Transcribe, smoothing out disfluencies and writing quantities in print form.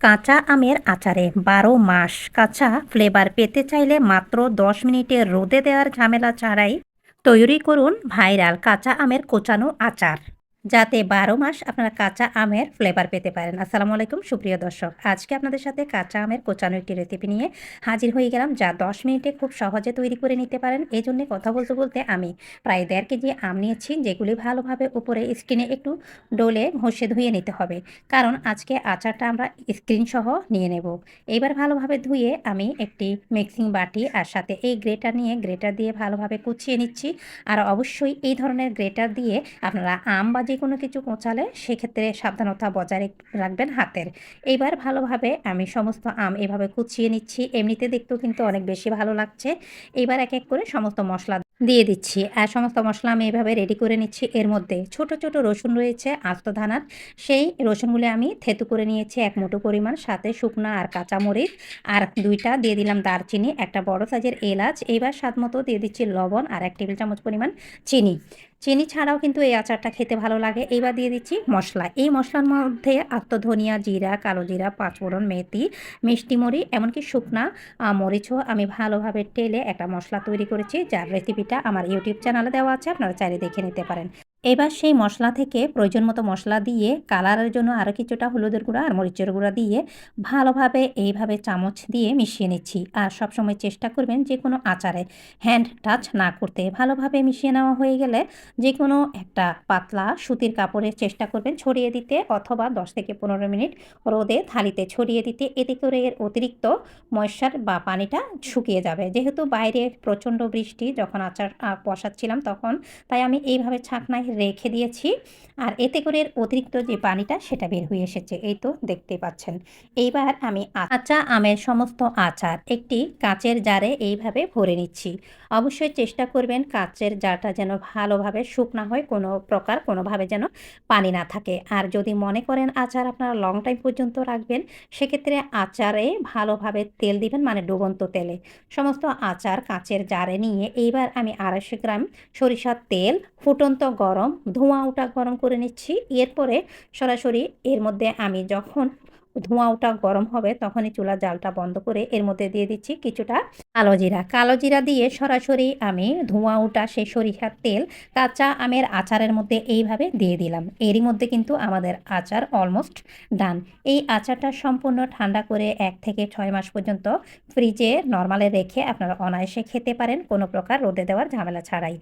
কাঁচা আমের আচারে ১২ মাস কাঁচা ফ্লেভার পেতে চাইলে মাত্র ১০ মিনিটে রোদে দেওয়ার ঝামেলা ছাড়াই তৈরি করুন ভাইরাল কাঁচা আমের কোচানো আচার, যাতে ১২ মাস আপনারা কাঁচা আমের ফ্লেভার পেতে পারেন। আসসালামু আলাইকুম সুপ্রিয় দর্শক, আজকে আপনাদের সাথে কাঁচা আমের কোচানো একটি রেসিপি নিয়ে হাজির হয়ে গেলাম, যা ১০ মিনিটে খুব সহজে তৈরি করে নিতে পারেন। এই জন্যে কথা বলতে বলতে আমি প্রায় ১.৫ কেজি আম নিয়েছি, যেগুলি ভালোভাবে উপরে স্কিনে একটু ডলে ঘষে ধুয়ে নিতে হবে, কারণ আজকে আচারটা আমরা স্ক্রিন সহ নিয়ে নেব। এইবার ভালোভাবে ধুয়ে আমি একটি মিক্সিং বাটি আর সাথে এই গ্রেটার নিয়ে গ্রেটার দিয়ে ভালোভাবে কুচিয়ে নিচ্ছি। আর অবশ্যই এই ধরনের গ্রেটার দিয়ে আপনারা আম বা যে কোনো কিছু কোঁচালে সেক্ষেত্রে সাবধানতা বজায় রাখবেন হাতের। এইবার ভালোভাবে আমি সমস্ত আম এভাবে কুচিয়ে নিচ্ছি, এমনিতে দেখতেও কিন্তু অনেক বেশি ভালো লাগছে। এইবার এক এক করে সমস্ত মশলা দিয়ে দিচ্ছি আর সমস্ত মশলা আমি এভাবে রেডি করে নিচ্ছি। এর মধ্যে ছোট ছোট রসুন রয়েছে আস্ত দানার, সেই রসুনগুলো আমি থেতু করে নিয়েছি ১ মুঠো পরিমাণ, সাথে শুকনা আর কাঁচামরিচ আর ২টা দিয়ে দিলাম দারচিনি, একটা বড় সাইজের এলাচ। এইবার স্বাদ মতো দিয়ে দিচ্ছি লবণ আর ১ টেবিল চামচ পরিমাণ চিনি। চিনি ছাড়াও কিন্তু এই আচারটা খেতে ভালো লাগে। এইবার দিয়ে দিচ্ছি মশলা। এই মশলার মধ্যে আস্ত ধনিয়া, জিরা, কালো জিরা, পাঁচফোড়ন, মেথি, মিষ্টি মরি, এমনকি শুকনা মরিচও আমি ভালোভাবে টেলে একটা মশলা তৈরি করেছি, যার রেসিপিটা আমার ইউটিউব চ্যানেলে দেওয়া আছে, আপনারা চাইলে দেখে নিতে পারেন। এবার সেই মশলা থেকে প্রয়োজন মতো মশলা দিয়ে কালারের জন্য আরও কিছুটা হলুদের গুঁড়া আর মরিচের গুঁড়া দিয়ে ভালোভাবে এইভাবে চামচ দিয়ে মিশিয়ে নিচ্ছি। আর সবসময় চেষ্টা করবেন যে কোনো আচারে হ্যান্ড টাচ না করতে। ভালোভাবে মিশিয়ে নেওয়া হয়ে গেলে যে কোনো একটা পাতলা সুতির কাপড়ে চেষ্টা করবেন ছড়িয়ে দিতে, অথবা ১০ থেকে ১৫ মিনিট রোদে থালিতে ছড়িয়ে দিতে। এতে করে এর অতিরিক্ত ময়েশ্চার বা পানিটা শুকিয়ে যাবে। যেহেতু বাইরে প্রচণ্ড বৃষ্টি, যখন আচার বসাচ্ছিলাম তখন, তাই আমি এইভাবে ছাঁকনায় রেখে দিয়েছি। আর এতে করে এর অতিরিক্ত যে পানিটা সেটা বের হয়ে এসেছে, এই তো দেখতেই পাচ্ছেন। এইবার আমি কাঁচা আমের সমস্ত আচার একটি কাঁচের জারে এইভাবে ভরে নিচ্ছি। অবশ্যই চেষ্টা করবেন কাঁচের জারটা যেন ভালোভাবে শুকনা হয়, কোনো প্রকার কোনোভাবে যেন পানি না থাকে। আর যদি মনে করেন আচার আপনারা লং টাইম পর্যন্ত রাখবেন, সেক্ষেত্রে আচারে ভালোভাবে তেল দিবেন, মানে ডুবন্ত তেলে। সমস্ত আচার কাঁচের জারে নিয়ে এইবার আমি ২৫০ গ্রাম সরিষার তেল ফুটন্ত গরম, ধোঁয়া ওঠা গরম করে নিচ্ছি। এরপরে সরাসরি এর মধ্যে আমি যখন ধোঁয়া ওঠা গরম হবে তখনই চুলার জালটা বন্ধ করে এর মধ্যে দিয়ে দিচ্ছি কিছুটা কালো জিরা। কালো জিরা দিয়ে সরাসরি আমি ধোঁয়া ওঠা সেই সরিষার তেল কাঁচা আমের আচারের মধ্যে এইভাবে দিয়ে দিলাম। এরই মধ্যে কিন্তু আমাদের আচার অলমোস্ট ডান। এই আচারটা সম্পূর্ণ ঠান্ডা করে ১ থেকে ৬ মাস পর্যন্ত ফ্রিজে নরমালে রেখে আপনারা অনায়াসে খেতে পারেন, কোনো প্রকার রোদে দেওয়ার ঝামেলা ছাড়াই।